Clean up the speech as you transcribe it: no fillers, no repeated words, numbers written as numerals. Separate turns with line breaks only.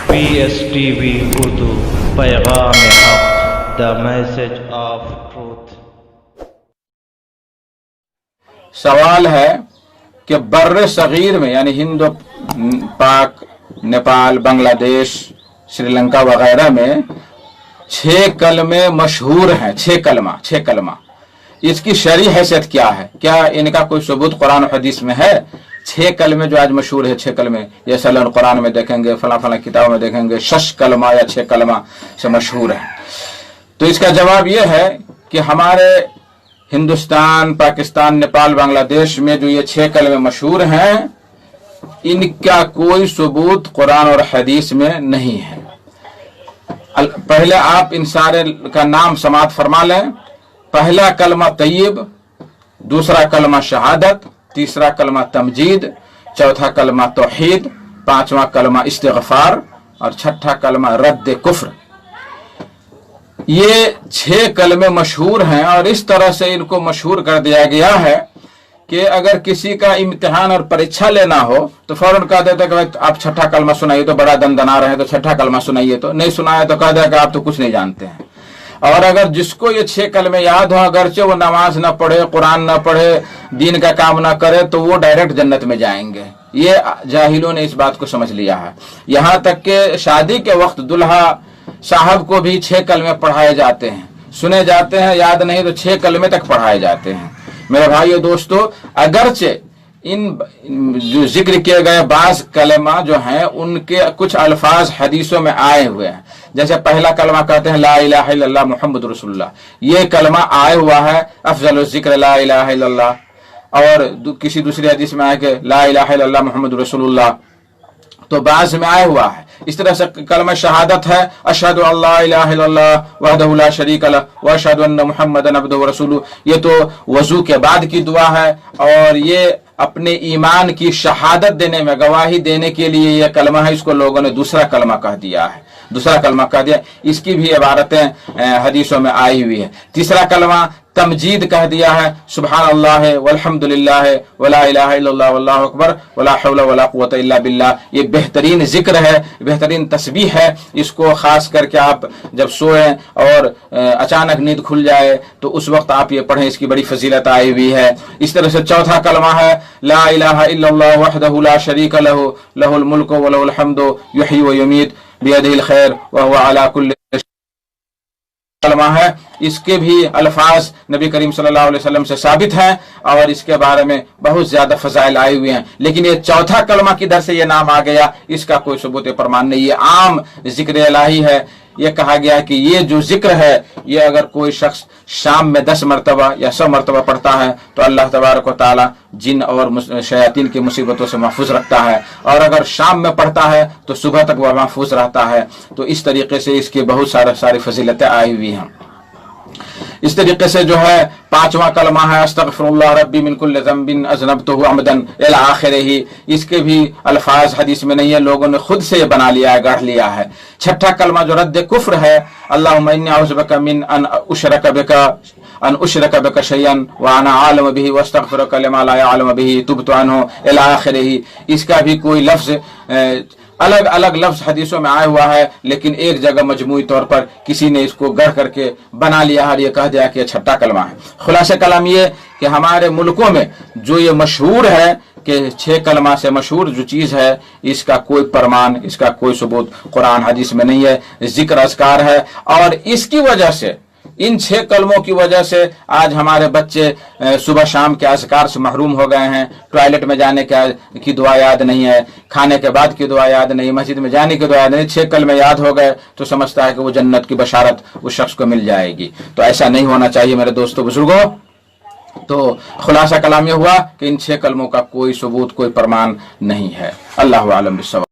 PSTV Urdu پیغام حق the message of truth۔
سوال ہے کہ بر صغیر میں یعنی ہند پاک، نیپال، بنگلہ دیش، سری لنکا وغیرہ میں 6 کلمے مشہور ہیں۔ 6 کلمہ اس کی شرعی حیثیت کیا ہے؟ کیا ان کا کوئی ثبوت قرآن و حدیث میں ہے؟ 6 کلمے جو آج مشہور ہے، 6 کلمے، جیسے اللہ قرآن میں دیکھیں گے، فلاں کتابوں میں دیکھیں گے 6 کلمہ یا 6 کلمہ سے مشہور ہے۔ تو اس کا جواب یہ ہے کہ ہمارے ہندوستان، پاکستان، نیپال، بنگلہ دیش میں جو یہ 6 کلمے مشہور ہیں، ان کا کوئی ثبوت قرآن اور حدیث میں نہیں ہے۔ پہلے آپ ان سارے کا نام سماعت فرما لیں۔ پہلا کلمہ طیب، دوسرا کلمہ شہادت، تیسرا کلمہ تمجید، چوتھا کلمہ توحید، پانچواں کلمہ استغفار اور چھٹا کلمہ رد کفر۔ یہ 6 کلمے مشہور ہیں اور اس طرح سے ان کو مشہور کر دیا گیا ہے کہ اگر کسی کا امتحان اور پریچھا لینا ہو تو فوراً کہہ دیتا کہ آپ چھٹا کلمہ سنائیے، تو بڑا دندنا رہے تو چھٹا کلمہ سنائیے، تو نہیں سنایا تو کہہ دیا کہ آپ تو کچھ نہیں جانتے ہیں۔ اور اگر جس کو یہ 6 کلمے یاد ہو، اگرچہ وہ نماز نہ پڑھے، قرآن نہ پڑھے، دین کا کام نہ کرے، تو وہ ڈائریکٹ جنت میں جائیں گے۔ یہ جاہلوں نے اس بات کو سمجھ لیا ہے۔ یہاں تک کہ شادی کے وقت دلہا صاحب کو بھی 6 کلمے پڑھائے جاتے ہیں، سنے جاتے ہیں، یاد نہیں تو 6 کلمے تک پڑھائے جاتے ہیں۔ میرے بھائیو دوستو، اگرچہ ان جو ذکر کیے گئے بعض کلمہ جو ہیں ان کے کچھ الفاظ حدیثوں میں آئے ہوئے ہیں، جیسے پہلا کلمہ کہتے ہیں لا الہ الا اللہ محمد رسول اللہ، یہ کلمہ آئے ہوا ہے افضل الذکر لا الہ الا اللہ، اور کسی دوسری حدیث میں آئے کہ لا الہ الا اللہ محمد رسول اللہ، تو بعض میں آئے ہوا ہے۔ اس طرح سے کلمہ شہادت ہے اشہد ان لا الہ الا اللہ وحدہ لا شریک لہ واشہد ان محمدا عبدہ ورسولہ، یہ تو وضو کے بعد کی دعا ہے، اور یہ اپنے ایمان کی شہادت دینے میں، گواہی دینے کے لیے یہ کلمہ ہے، اس کو لوگوں نے دوسرا کلمہ کہہ دیا ہے، اس کی بھی عبارتیں حدیثوں میں آئی ہوئی ہے۔ تیسرا کلمہ تمجید کہہ دیا ہے سبحان اللہ والحمد للہ ولا الہ الا اللہ واللہ اکبر ولا حول ولا قوۃ الا باللہ، یہ بہترین ذکر ہے، بہترین تسبیح ہے۔ اس کو خاص کر کے آپ جب سوئیں اور اچانک نیند کھل جائے تو اس وقت آپ یہ پڑھیں، اس کی بڑی فضیلت آئی ہوئی ہے۔ اس طرح سے چوتھا کلمہ ہے لا الہ الا اللہ وحدہ لا شریک لہ لہ الملک ولہ الحمد یحیی و یمیت بیدہ الخیر وہو علی کل کلمہ ہے، اس کے بھی الفاظ نبی کریم صلی اللہ علیہ وسلم سے ثابت ہیں اور اس کے بارے میں بہت زیادہ فضائل آئے ہوئے ہیں، لیکن یہ چوتھا کلمہ کدھر سے یہ نام آ گیا، اس کا کوئی ثبوت پرمان نہیں۔ یہ عام ذکر الہی ہے۔ یہ کہا گیا کہ یہ جو ذکر ہے، یہ اگر کوئی شخص شام میں 10 مرتبہ یا 100 مرتبہ پڑھتا ہے تو اللہ تبارک و تعالی جن اور شیاطین کی مصیبتوں سے محفوظ رکھتا ہے، اور اگر شام میں پڑھتا ہے تو صبح تک وہ محفوظ رہتا ہے۔ تو اس طریقے سے اس کی بہت ساری فضیلتیں آئی ہوئی ہیں۔ اس طریقے سے جو ہے 5واں کلمہ ہے استغفر اللہ ربی من کل ذنب اذنبتہ عمدا الی آخرہ، اس کے بھی الفاظ حدیث میں نہیں ہے، لوگوں نے خود سے یہ بنا لیا ہے، گڑھ لیا ہے۔ چھٹا کلمہ جو رد کفر ہے اللہم انی اعوذ بک من ان اشرک بک شیئا وانا عالم به واستغفرک لما لا اعلم به تبت عنہ الی آخرہ، اس کا بھی کوئی لفظ الگ الگ لفظ حدیثوں میں آیا ہوا ہے، لیکن ایک جگہ مجموعی طور پر کسی نے اس کو گڑھ کر کے بنا لیا اور یہ کہہ دیا کہ یہ چھٹا کلمہ ہے۔ خلاصہ کلام یہ کہ ہمارے ملکوں میں جو یہ مشہور ہے کہ 6 کلمہ سے مشہور جو چیز ہے، اس کا کوئی پرمان، اس کا کوئی ثبوت قرآن حدیث میں نہیں ہے، ذکر اذکار ہے، اور اس کی وجہ سے، ان 6 کلموں کی وجہ سے آج ہمارے بچے صبح شام کے اذکار سے محروم ہو گئے ہیں۔ ٹوائلٹ میں جانے کی دعا یاد نہیں ہے، کھانے کے بعد کی دعا یاد نہیں، مسجد میں جانے کی دعا یاد نہیں، 6 کلمے یاد ہو گئے تو سمجھتا ہے کہ وہ جنت کی بشارت اس شخص کو مل جائے گی۔ تو ایسا نہیں ہونا چاہیے میرے دوستو بزرگوں۔ تو خلاصہ کلام یہ ہوا کہ ان 6 کلموں کا کوئی ثبوت، کوئی پرمان نہیں ہے۔ اللہ اعلم بالصواب۔